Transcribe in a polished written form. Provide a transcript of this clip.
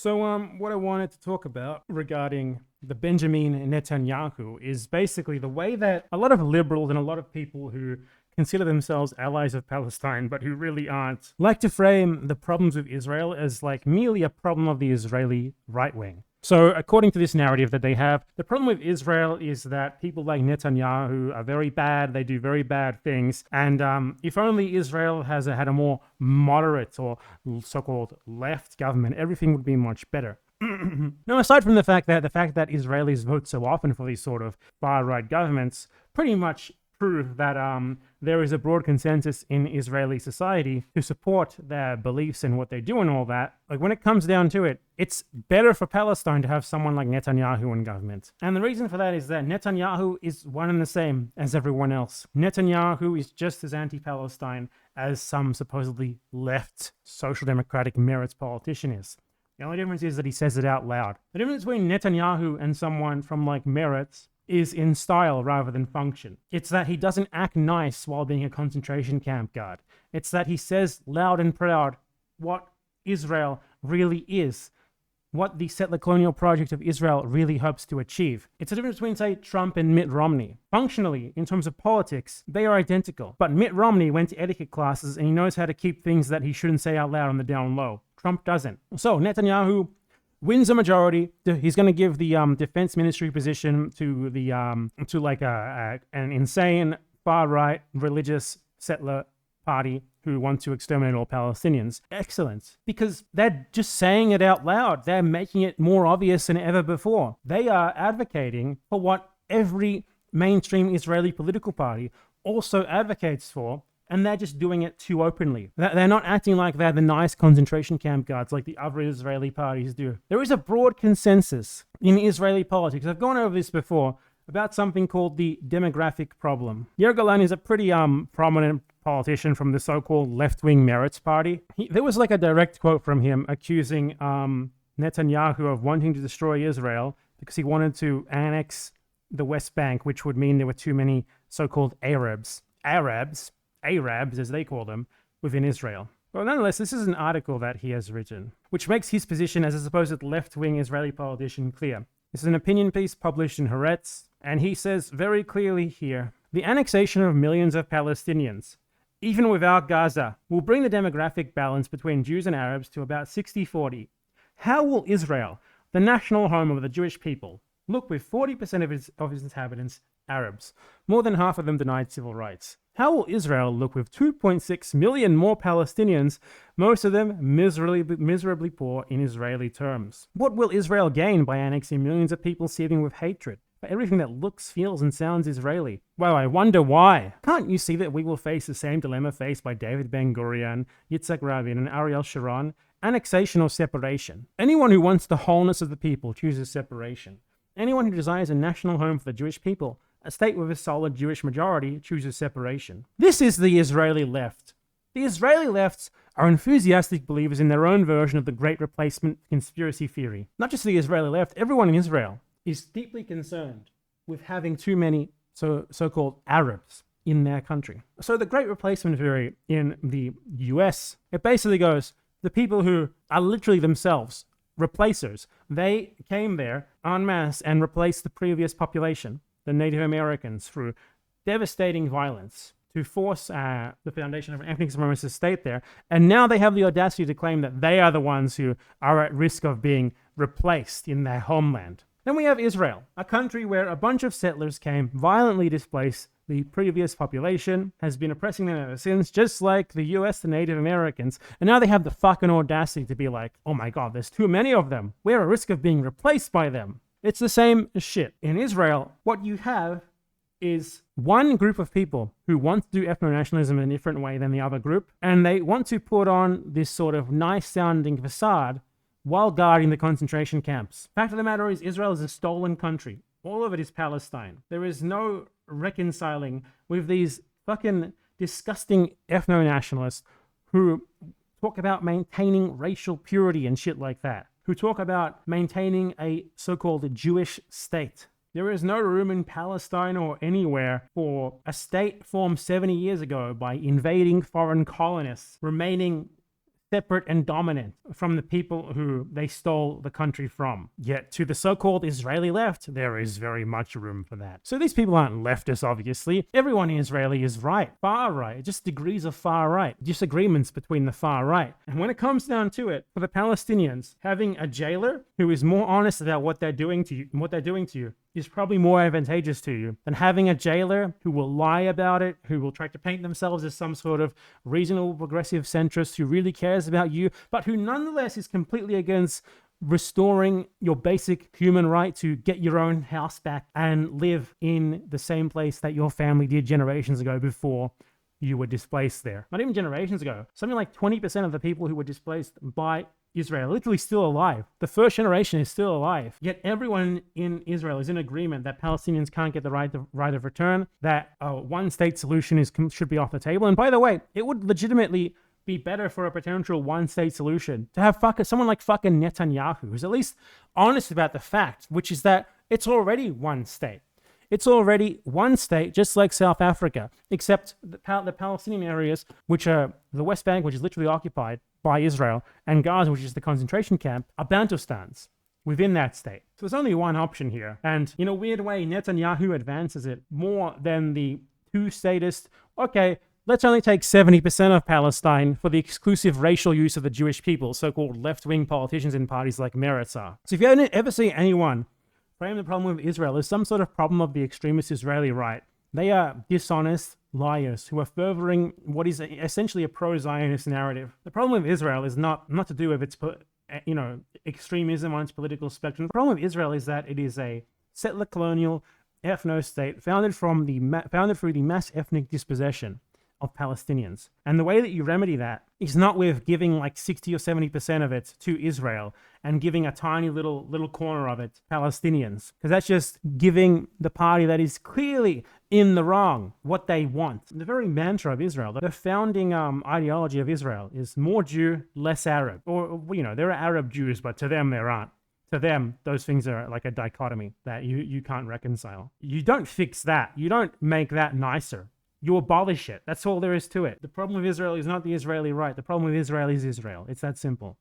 So, what I wanted to talk about regarding the Benjamin Netanyahu is basically the way that a lot of liberals and a lot of people who consider themselves allies of Palestine, but who really aren't, like to frame the problems with Israel as like merely a problem of the Israeli right wing. So, according to this narrative that they have, the problem with Israel is that people like Netanyahu are very bad, they do very bad things, and if only Israel has had a more moderate or so-called left government, everything would be much better. Now, aside from the fact that Israelis vote so often for these sort of far-right governments, pretty much prove that there is a broad consensus in Israeli society to support their beliefs and what they do and all that. Like, when it comes down to it, it's better for Palestine to have someone like Netanyahu in government. And the reason for that is that Netanyahu is one and the same as everyone else. Netanyahu is just as anti-Palestine as some supposedly left social democratic merits politician is. The only difference is that he says it out loud. The difference between Netanyahu and someone from like Meretz is in style rather than function. It's that he doesn't act nice while being a concentration camp guard. It's that he says loud and proud what Israel really is, what the settler colonial project of Israel really hopes to achieve. It's the difference between, say, Trump and Mitt Romney. Functionally, in terms of politics, they are identical. But Mitt Romney went to etiquette classes and he knows how to keep things that he shouldn't say out loud on the down low. Trump doesn't. So Netanyahu wins a majority. He's going to give the defense ministry position to the an insane far-right religious settler party who want to exterminate all Palestinians. Excellent. Because they're just saying it out loud. They're making it more obvious than ever before. They are advocating for what every mainstream Israeli political party also advocates for, and they're just doing it too openly. They're not acting like they're the nice concentration camp guards like the other Israeli parties do. There is a broad consensus in Israeli politics. I've gone over this before about something called the demographic problem. Yair Golan is a pretty prominent politician from the so-called left-wing Meretz party. There was like a direct quote from him accusing Netanyahu of wanting to destroy Israel because he wanted to annex the West Bank, which would mean there were too many so-called Arabs, as they call them, within Israel. But nonetheless, this is an article that he has written, which makes his position as a supposed left-wing Israeli politician clear. This is an opinion piece published in Haaretz, and he says very clearly here, the annexation of millions of Palestinians, even without Gaza, will bring the demographic balance between Jews and Arabs to about 60-40. How will Israel, the national home of the Jewish people, look with 40% of its inhabitants Arabs, more than half of them denied civil rights? How will Israel look with 2.6 million more Palestinians, most of them miserably poor in Israeli terms? What will Israel gain by annexing millions of people seething with hatred for everything that looks, feels, and sounds Israeli? Well, I wonder why. Can't you see that we will face the same dilemma faced by David Ben-Gurion, Yitzhak Rabin, and Ariel Sharon? Annexation or separation? Anyone who wants the wholeness of the people chooses separation. Anyone who desires a national home for the Jewish people, a state with a solid Jewish majority, chooses separation. This is the Israeli left. The Israeli lefts are enthusiastic believers in their own version of the Great Replacement conspiracy theory. Not just the Israeli left, everyone in Israel is deeply concerned with having too many so-called Arabs in their country. So the Great Replacement theory in the US, it basically goes, the people who are literally themselves replacers, they came there en masse and replaced the previous population, the Native Americans, through devastating violence to force the foundation of an ethnic supremacist state there. And now they have the audacity to claim that they are the ones who are at risk of being replaced in their homeland. Then we have Israel, a country where a bunch of settlers came, violently displaced the previous population, has been oppressing them ever since, just like the US, the Native Americans. And now they have the fucking audacity to be like, oh my god, there's too many of them. We're at risk of being replaced by them. It's the same shit. In Israel, what you have is one group of people who want to do ethno-nationalism in a different way than the other group, and they want to put on this sort of nice-sounding facade while guarding the concentration camps. Fact of the matter is, Israel is a stolen country. All of it is Palestine. There is no reconciling with these fucking disgusting ethno-nationalists who talk about maintaining racial purity and shit like that, who talk about maintaining a so-called Jewish state. There is no room in Palestine or anywhere for a state formed 70 years ago by invading foreign colonists remaining separate and dominant from the people who they stole the country from. Yet to the so-called Israeli left, there is very much room for that. So these people aren't leftists, obviously. Everyone in Israeli is right, far right, just degrees of far right, disagreements between the far right. And when it comes down to it, for the Palestinians, having a jailer who is more honest about what they're doing to you, is probably more advantageous to you than having a jailer who will lie about it, who will try to paint themselves as some sort of reasonable progressive centrist who really cares about you, but who nonetheless is completely against restoring your basic human right to get your own house back and live in the same place that your family did generations ago before you were displaced there. Not even generations ago. Something like 20% of the people who were displaced by Israel literally still alive. The first generation is still alive. Yet everyone in Israel is in agreement that Palestinians can't get the right of return, that a one-state solution should be off the table. And by the way, it would legitimately be better for a potential one-state solution to have someone like fucking Netanyahu, who's at least honest about the fact, which is that it's already one state. It's already one state, just like South Africa, except the Palestinian areas, which are the West Bank, which is literally occupied by Israel, and Gaza, which is the concentration camp, are Bantustans within that state. So there's only one option here. And in a weird way, Netanyahu advances it more than the two-statist, okay, let's only take 70% of Palestine for the exclusive racial use of the Jewish people, so-called left-wing politicians in parties like Meretz are. So if you ever see anyone frame the problem with Israel as some sort of problem of the extremist Israeli right, they are dishonest liars who are furthering what is essentially a pro-Zionist narrative. The problem with Israel is not to do with its, extremism on its political spectrum. The problem with Israel is that it is a settler colonial ethnostate founded through the mass ethnic dispossession of Palestinians. And the way that you remedy that is not with giving like 60 or 70% of it to Israel and giving a tiny little corner of it to Palestinians, because that's just giving the party that is clearly in the wrong what they want. The very mantra of Israel, the founding ideology of Israel, is more Jew, less Arab. Or, there are Arab Jews, but to them there aren't. To them, those things are like a dichotomy that you can't reconcile. You don't fix that. You don't make that nicer. You abolish it. That's all there is to it. The problem with Israel is not the Israeli right. The problem with Israel is Israel. It's that simple.